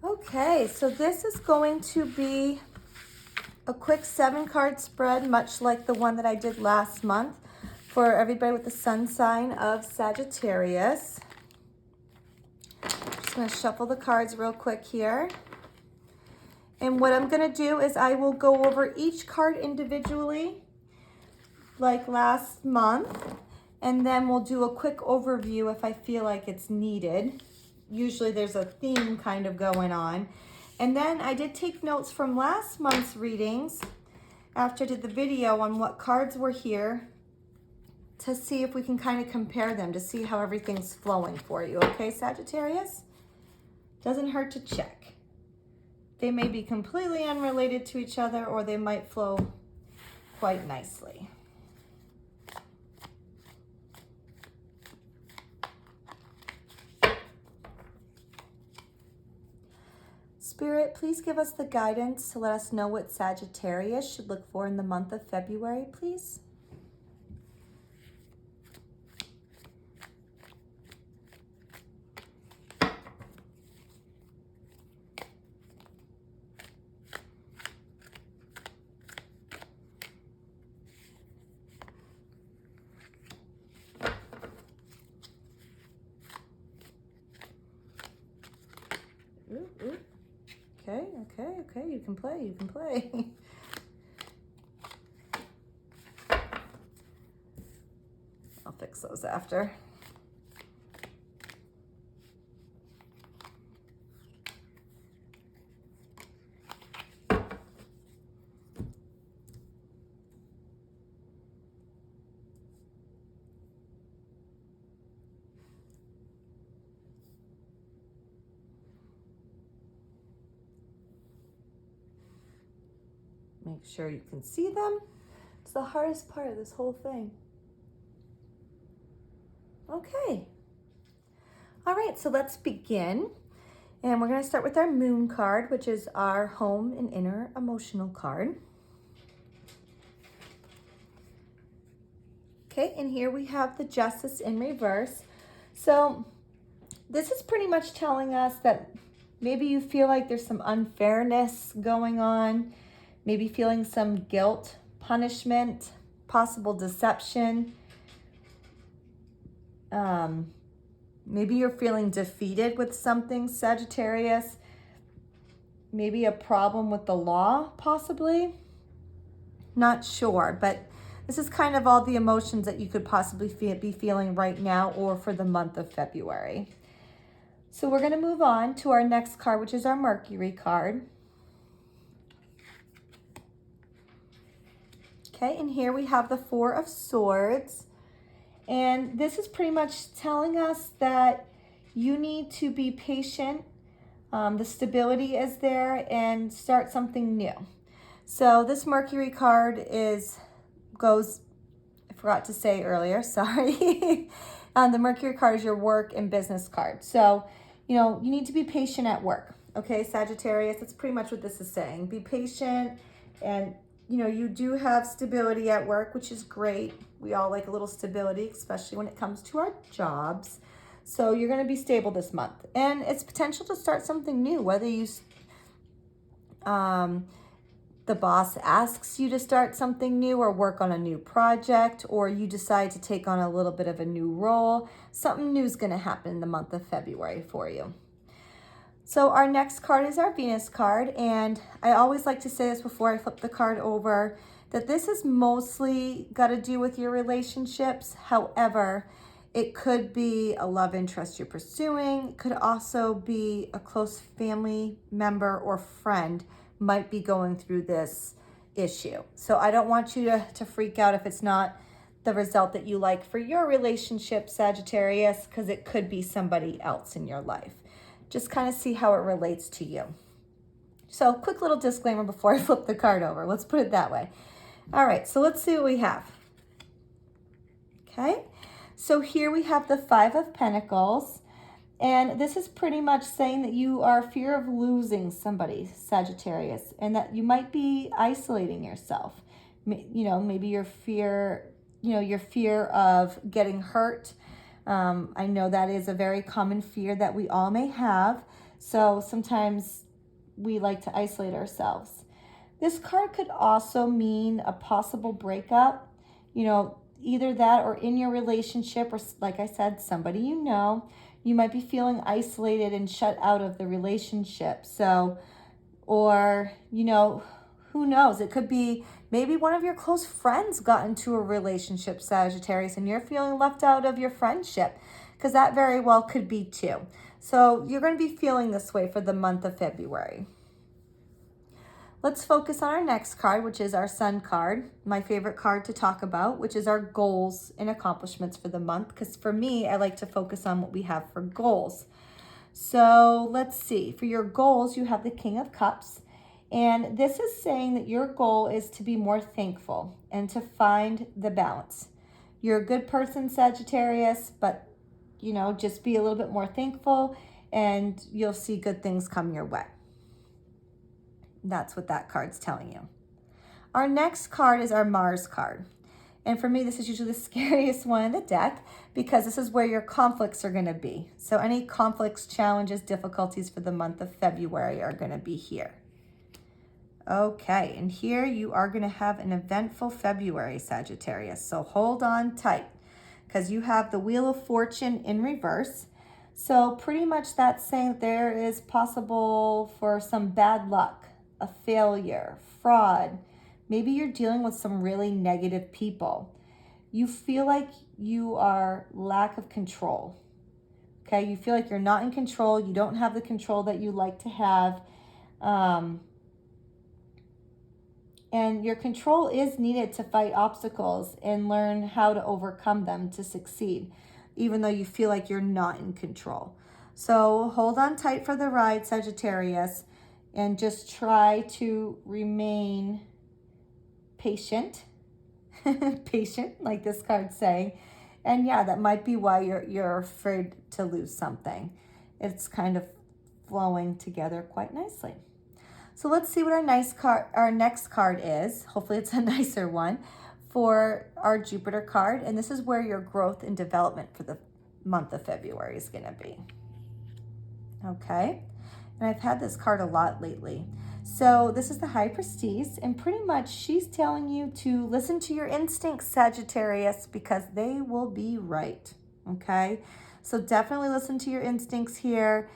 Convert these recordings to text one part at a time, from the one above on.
Okay, so this is going to be a quick 7-card spread, much like the one that I did last month for everybody with the sun sign of Sagittarius. Just going to shuffle the cards real quick here. And what I'm going to do is I will go over each card individually, like last month, and then we'll do a quick overview if I feel like it's needed. Usually there's a theme kind of going on. And then I did take notes from last month's readings after I did the video on what cards were here to see if we can kind of compare them to see how everything's flowing for you. Okay, Sagittarius? Doesn't hurt to check. They may be completely unrelated to each other, or they might flow quite nicely. Spirit, please give us the guidance to let us know what Sagittarius should look for in the month of February, please. Ooh, ooh. Okay, you can play. I'll fix those after. Make sure you can see them. It's the hardest part of this whole thing. Okay. All right, so let's begin. And we're going to start with our moon card, which is our home and inner emotional card. Okay, and here we have the Justice in reverse. So this is pretty much telling us that maybe you feel like there's some unfairness going on. Maybe feeling some guilt, punishment, possible deception. Maybe you're feeling defeated with something, Sagittarius. Maybe a problem with the law, possibly. Not sure, but this is kind of all the emotions that you could possibly be feeling right now or for the month of February. So we're going to move on to our next card, which is our Mercury card. Okay, and here we have the Four of Swords. And this is pretty much telling us that you need to be patient. The stability is there and start something new. So this Mercury card I forgot to say earlier, sorry. The Mercury card is your work and business card. So, you need to be patient at work. Okay, Sagittarius, that's pretty much what this is saying. Be patient and you do have stability at work, which is great. We all like a little stability, especially when it comes to our jobs. So you're going to be stable this month. And it's potential to start something new, whether the boss asks you to start something new or work on a new project, or you decide to take on a little bit of a new role. Something new is going to happen in the month of February for you. So our next card is our Venus card, and I always like to say this before I flip the card over, that this is mostly got to do with your relationships. However, it could be a love interest you're pursuing. It could also be a close family member or friend might be going through this issue. So I don't want you to freak out if it's not the result that you like for your relationship, Sagittarius, because it could be somebody else in your life. Just kind of see how it relates to you. So quick little disclaimer before I flip the card over. Let's put it that way. All right, so let's see what we have. Okay, so here we have the Five of Pentacles. And this is pretty much saying that you are fear of losing somebody, Sagittarius, and that you might be isolating yourself. Maybe your fear of getting hurt. I know that is a very common fear that we all may have. So sometimes we like to isolate ourselves. This card could also mean a possible breakup, either that or in your relationship, or like I said, somebody you might be feeling isolated and shut out of the relationship. So, or, who knows? It could be maybe one of your close friends got into a relationship, Sagittarius, and you're feeling left out of your friendship, because that very well could be too. So you're going to be feeling this way for the month of February. Let's focus on our next card, which is our Sun card, my favorite card to talk about, which is our goals and accomplishments for the month. Because for me, I like to focus on what we have for goals. So let's see. For your goals, you have the King of Cups. And this is saying that your goal is to be more thankful and to find the balance. You're a good person, Sagittarius, but, just be a little bit more thankful and you'll see good things come your way. That's what that card's telling you. Our next card is our Mars card. And for me, this is usually the scariest one in the deck because this is where your conflicts are going to be. So any conflicts, challenges, difficulties for the month of February are going to be here. Okay, and here you are going to have an eventful February, Sagittarius. So hold on tight because you have the Wheel of Fortune in reverse. So pretty much that's saying there is possible for some bad luck, a failure, fraud. Maybe you're dealing with some really negative people. You feel like you are lack of control. Okay, you feel like you're not in control. You don't have the control that you like to have. And your control is needed to fight obstacles and learn how to overcome them to succeed, even though you feel like you're not in control. So hold on tight for the ride, Sagittarius, and just try to remain patient, patient, like this card's saying. And yeah, that might be why you're afraid to lose something. It's kind of flowing together quite nicely. So let's see what our next card is. Hopefully it's a nicer one for our Jupiter card. And this is where your growth and development for the month of February is going to be. Okay. And I've had this card a lot lately. So this is the High Priestess, and pretty much she's telling you to listen to your instincts, Sagittarius, because they will be right. Okay. So definitely listen to your instincts here.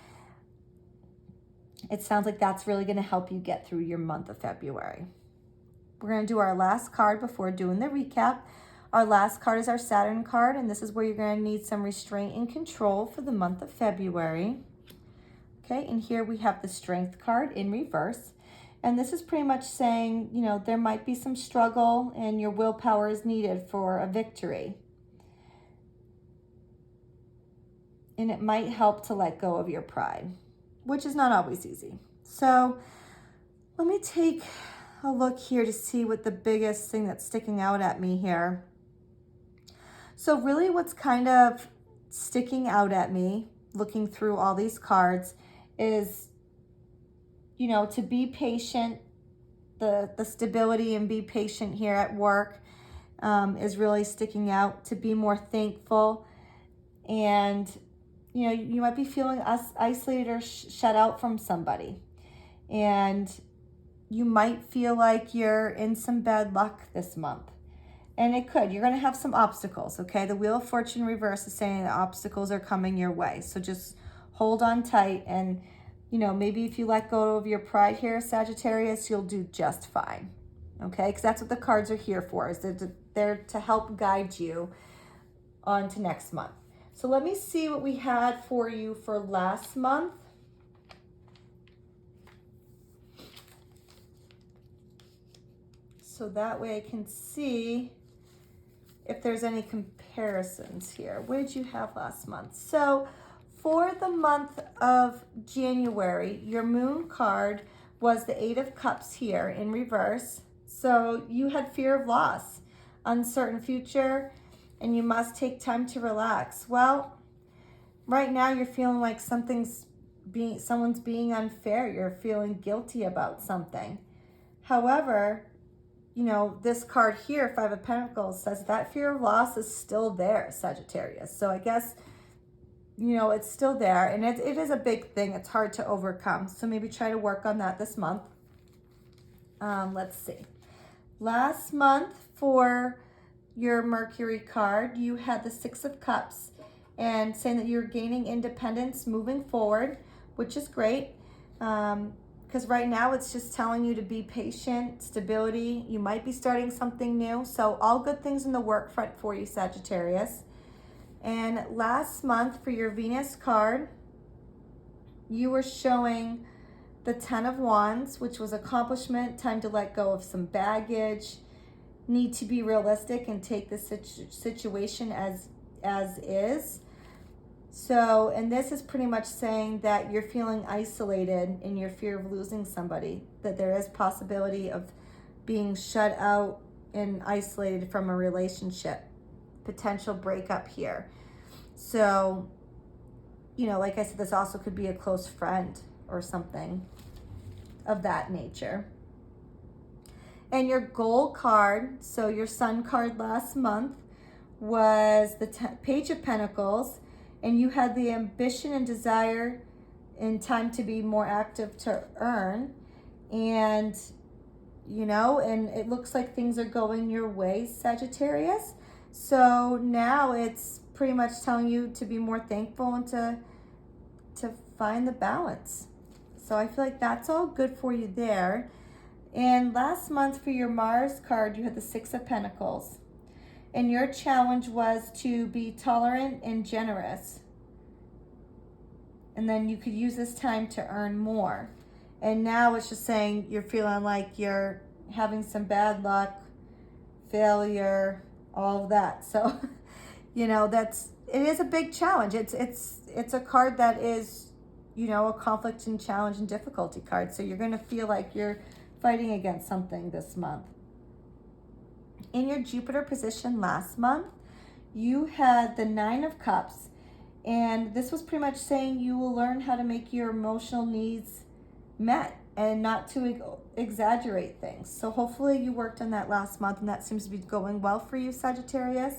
It sounds like that's really going to help you get through your month of February. We're going to do our last card before doing the recap. Our last card is our Saturn card, and this is where you're going to need some restraint and control for the month of February. Okay, and here we have the Strength card in reverse. And this is pretty much saying, there might be some struggle and your willpower is needed for a victory. And it might help to let go of your pride, which is not always easy. So let me take a look here to see what the biggest thing that's sticking out at me here. So really what's kind of sticking out at me, looking through all these cards, is, to be patient. The stability and be patient here at work is really sticking out. To be more thankful. And you might be feeling isolated or shut out from somebody. And you might feel like you're in some bad luck this month. And it could. You're going to have some obstacles, okay? The Wheel of Fortune reverse is saying the obstacles are coming your way. So just hold on tight. And, maybe if you let go of your pride here, Sagittarius, you'll do just fine, okay? Because that's what the cards are here for, is they're to help guide you on to next month. So let me see what we had for you for last month. So that way I can see if there's any comparisons here. What did you have last month? So for the month of January, your Moon card was the 8 of Cups here in reverse. So you had fear of loss, uncertain future, and you must take time to relax. Well, right now you're feeling like someone's being unfair. You're feeling guilty about something. However, this card here, 5 of Pentacles, says that fear of loss is still there, Sagittarius. So I guess you know, it's still there, and it is a big thing. It's hard to overcome. So maybe try to work on that this month. Let's see. Last month for your Mercury card, you had the Six of Cups and saying that you're gaining independence moving forward, which is great. Because right now it's just telling you to be patient, stability. You might be starting something new. So all good things in the work front for you, Sagittarius. And last month for your Venus card, you were showing the Ten of Wands, which was accomplishment, time to let go of some baggage, need to be realistic and take the situation as is. So, and this is pretty much saying that you're feeling isolated in your fear of losing somebody, that there is possibility of being shut out and isolated from a relationship, potential breakup here. So, you know, like I said, this also could be a close friend or something of that nature. And your goal card, so your Sun card last month was the Page of Pentacles, and you had the ambition and desire and time to be more active to earn. And, you know, and it looks like things are going your way, Sagittarius. So now it's pretty much telling you to be more thankful and to find the balance. So I feel like that's all good for you there. And last month for your Mars card, you had the Six of Pentacles. And your challenge was to be tolerant and generous. And then you could use this time to earn more. And now it's just saying you're feeling like you're having some bad luck, failure, all of that. So, you know, it is a big challenge. It's a card that is, you know, a conflict and challenge and difficulty card. So you're going to feel like you're fighting against something this month. In your Jupiter position last month, you had the Nine of Cups, and this was pretty much saying you will learn how to make your emotional needs met and not to exaggerate things. So hopefully you worked on that last month, and that seems to be going well for you, Sagittarius.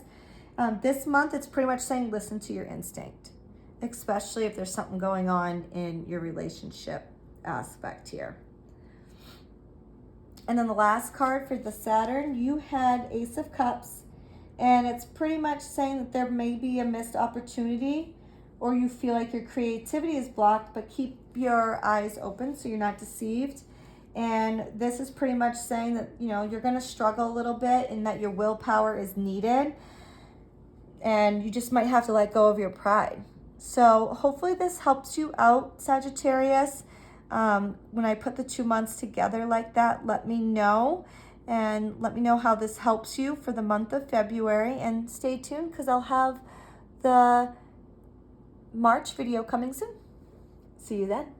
This month, it's pretty much saying listen to your instinct, especially if there's something going on in your relationship aspect here. And then the last card for the Saturn, you had Ace of Cups, and it's pretty much saying that there may be a missed opportunity, or you feel like your creativity is blocked, but keep your eyes open so you're not deceived. And this is pretty much saying that, you know, you're going to struggle a little bit and that your willpower is needed, and you just might have to let go of your pride. So hopefully this helps you out, Sagittarius. When I put the 2 months together like that, let me know, and let me know how this helps you for the month of February, and stay tuned because I'll have the March video coming soon. See you then.